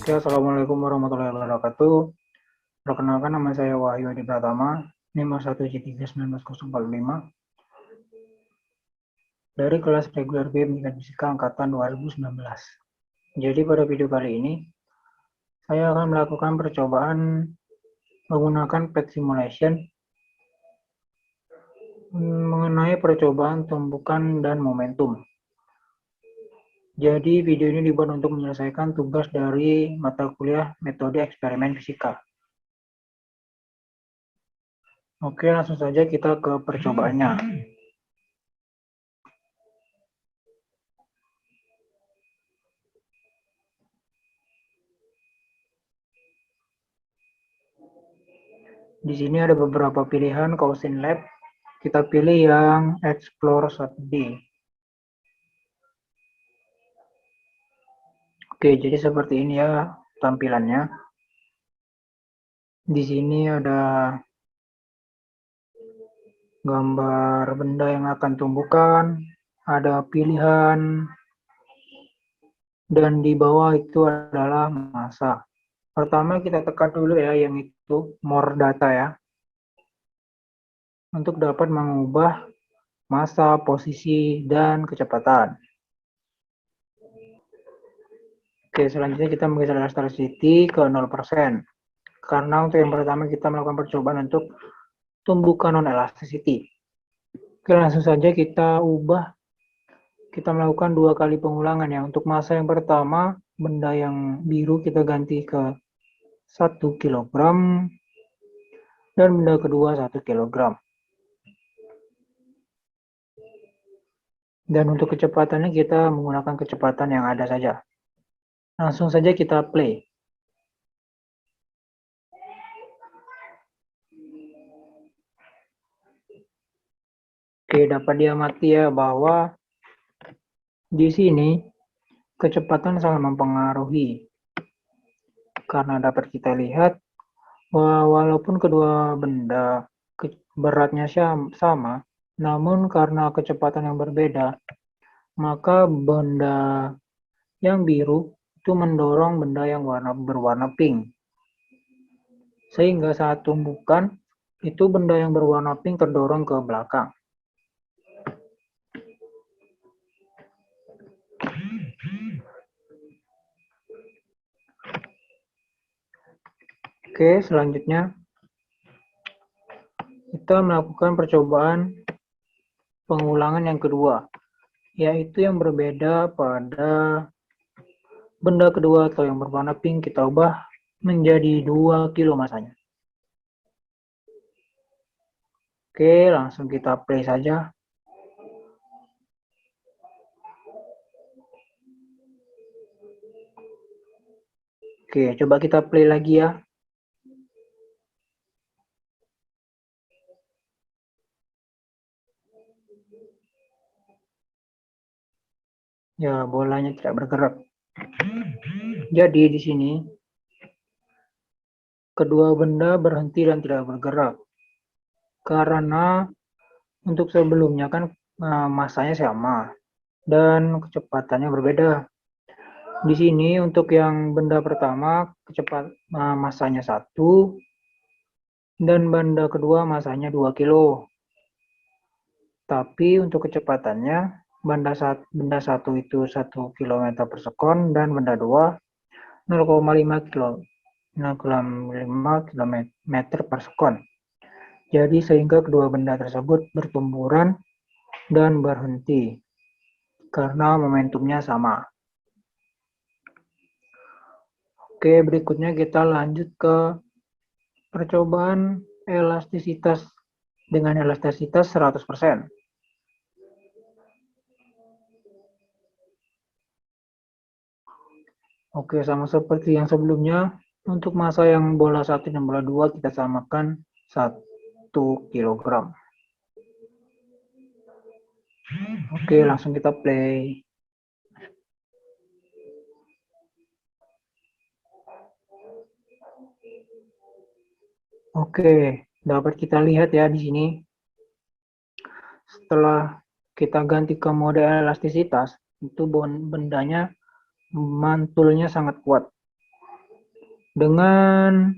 Oke, Assalamualaikum warahmatullahi wabarakatuh. Perkenalkan, nama saya Wahyu Adi Pratama, NIM 1J31945, dari kelas reguler B Pendidikan Fisika Angkatan 2019. Jadi pada video kali ini, saya akan melakukan percobaan menggunakan PET simulation mengenai percobaan tumbukan dan momentum. Jadi video ini dibuat untuk menyelesaikan tugas dari mata kuliah metode eksperimen fisika. Oke, langsung saja kita ke percobaannya. Di sini ada beberapa pilihan Cousin Lab. Kita pilih yang Explore 1D. Oke, jadi seperti ini ya tampilannya. Di sini ada gambar benda yang akan tumbuhkan, ada pilihan, dan di bawah itu adalah massa. Pertama kita tekan dulu ya yang itu more data ya, untuk dapat mengubah massa, posisi, dan kecepatan. Oke, selanjutnya kita menggeser elasticity ke 0%. Karena untuk yang pertama kita melakukan percobaan untuk tumbukan non-elasticity. Oke, langsung saja kita ubah. Kita melakukan 2 kali pengulangan ya. Untuk massa yang pertama, benda yang biru kita ganti ke 1 kg. Dan benda kedua 1 kg. Dan untuk kecepatannya kita menggunakan kecepatan yang ada saja. Langsung saja kita play. Oke, dapat diamati ya bahwa di sini kecepatan sangat mempengaruhi. Karena dapat kita lihat walaupun kedua benda beratnya sama, namun karena kecepatan yang berbeda, maka benda yang biru itu mendorong benda yang berwarna pink. Sehingga saat tumbukan, itu benda yang berwarna pink terdorong ke belakang. Oke, selanjutnya kita melakukan percobaan pengulangan yang kedua, yaitu yang berbeda pada benda kedua atau yang berwarna pink kita ubah menjadi 2 kilo masanya. Oke, langsung kita play saja. Oke, coba kita play lagi ya. Ya, bolanya tidak bergerak. Jadi di sini kedua benda berhenti dan tidak bergerak. Karena untuk sebelumnya kan massanya sama dan kecepatannya berbeda. Di sini untuk yang benda pertama massanya 1 dan benda kedua massanya 2 kilo. Tapi untuk kecepatannya benda 1 itu 1 km per sekon dan benda 2 0,5 km per sekon. Jadi sehingga kedua benda tersebut bertumburan dan berhenti karena momentumnya sama. Oke, berikutnya kita lanjut ke percobaan elastisitas dengan elastisitas 100%. Oke, sama seperti yang sebelumnya, untuk massa yang bola 1 dan bola 2 kita samakan 1 kg. Oke, langsung kita play. Oke, dapat kita lihat ya di sini. Setelah kita ganti ke mode elastisitas, itu bendanya mantulnya sangat kuat. Dengan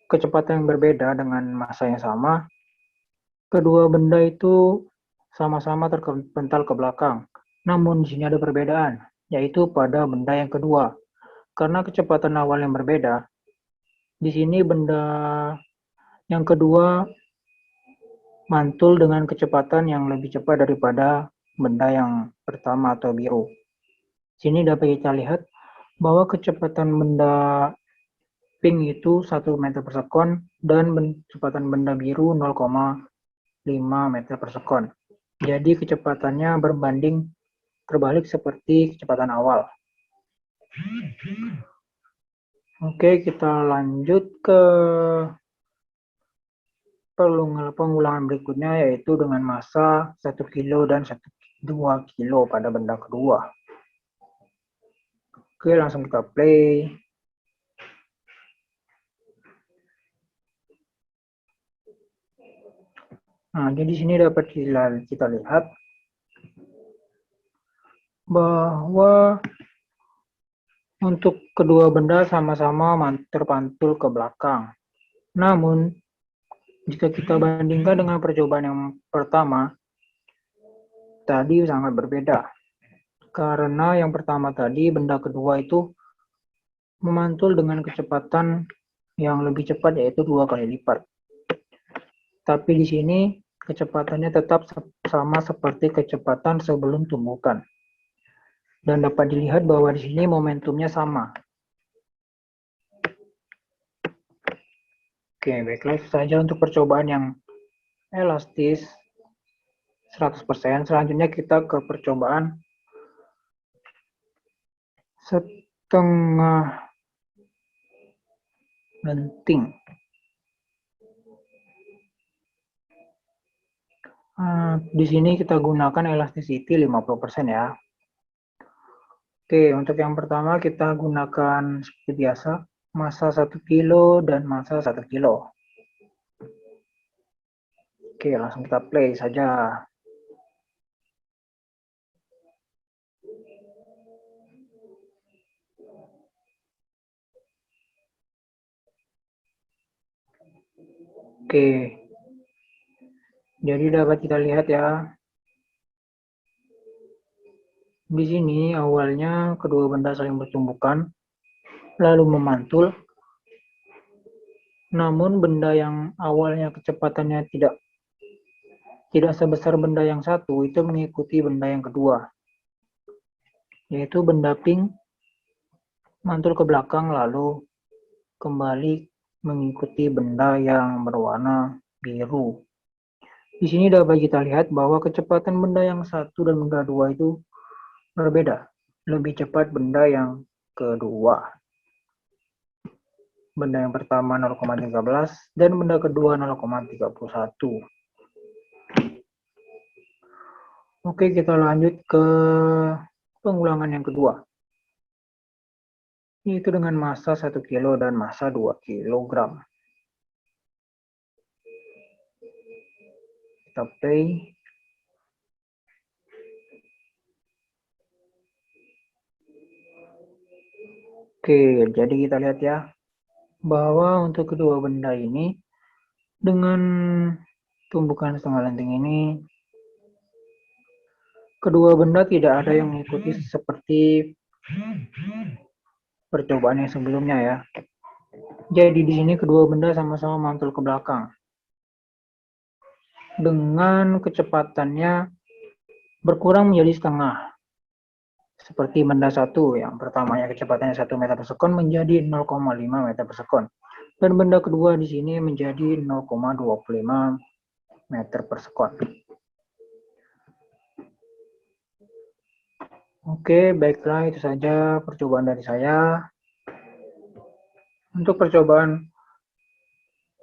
kecepatan yang berbeda dengan massa yang sama, kedua benda itu sama-sama terpental ke belakang. Namun di sini ada perbedaan, yaitu pada benda yang kedua. Karena kecepatan awal yang berbeda, di sini benda yang kedua mantul dengan kecepatan yang lebih cepat daripada benda yang pertama atau biru. Sini dapat kita lihat bahwa kecepatan benda pink itu 1 meter per sekon dan kecepatan benda biru 0,5 meter per sekon. Jadi kecepatannya berbanding terbalik seperti kecepatan awal. Oke, kita lanjut ke pengulangan berikutnya, yaitu dengan massa 1 kilo dan 2 kilo pada benda kedua. Oke, langsung kita play. Nah, jadi di sini dapat kita lihat bahwa untuk kedua benda sama-sama terpantul ke belakang. Namun, jika kita bandingkan dengan percobaan yang pertama, tadi sangat berbeda. Karena yang pertama tadi, benda kedua itu memantul dengan kecepatan yang lebih cepat, yaitu 2 kali lipat. Tapi di sini kecepatannya tetap sama seperti kecepatan sebelum tumbukan. Dan dapat dilihat bahwa di sini momentumnya sama. Oke, baiklah, itu saja untuk percobaan yang elastis 100%. Selanjutnya kita ke percobaan setengah lenting. Di sini kita gunakan elasticity 50% ya. Oke, untuk yang pertama kita gunakan seperti biasa, massa 1 kilo dan massa 1 kilo. Oke, langsung kita play saja. Oke, jadi dapat kita lihat ya. Di sini awalnya kedua benda saling bertumbukan, lalu memantul. Namun benda yang awalnya kecepatannya tidak sebesar benda yang satu itu mengikuti benda yang kedua, yaitu benda pink mantul ke belakang lalu kembali mengikuti benda yang berwarna biru. Di sini dapat kita lihat bahwa kecepatan benda yang satu dan benda dua itu berbeda. Lebih cepat benda yang kedua. Benda yang pertama 0,13 dan benda kedua 0,31. Oke, kita lanjut ke pengulangan yang kedua. Yaitu dengan massa 1 kilo dan massa 2 kg. Kita play. Oke, jadi kita lihat ya, bahwa untuk kedua benda ini, dengan tumbukan setengah lenting ini, kedua benda tidak ada yang mengikuti seperti percobaan yang sebelumnya ya. Jadi di sini kedua benda sama-sama mantul ke belakang. Dengan kecepatannya berkurang menjadi setengah. Seperti benda satu, yang pertamanya kecepatannya 1 meter per sekon menjadi 0,5 meter per sekon. Dan benda kedua di sini menjadi 0,25 meter per sekon. Oke, baiklah, itu saja percobaan dari saya. Untuk percobaan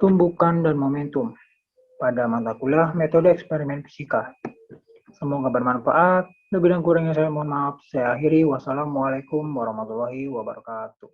tumbukan dan momentum pada mata kuliah metode eksperimen fisika. Semoga bermanfaat. Lebih dan kurangnya saya mohon maaf. Saya akhiri. Wassalamualaikum warahmatullahi wabarakatuh.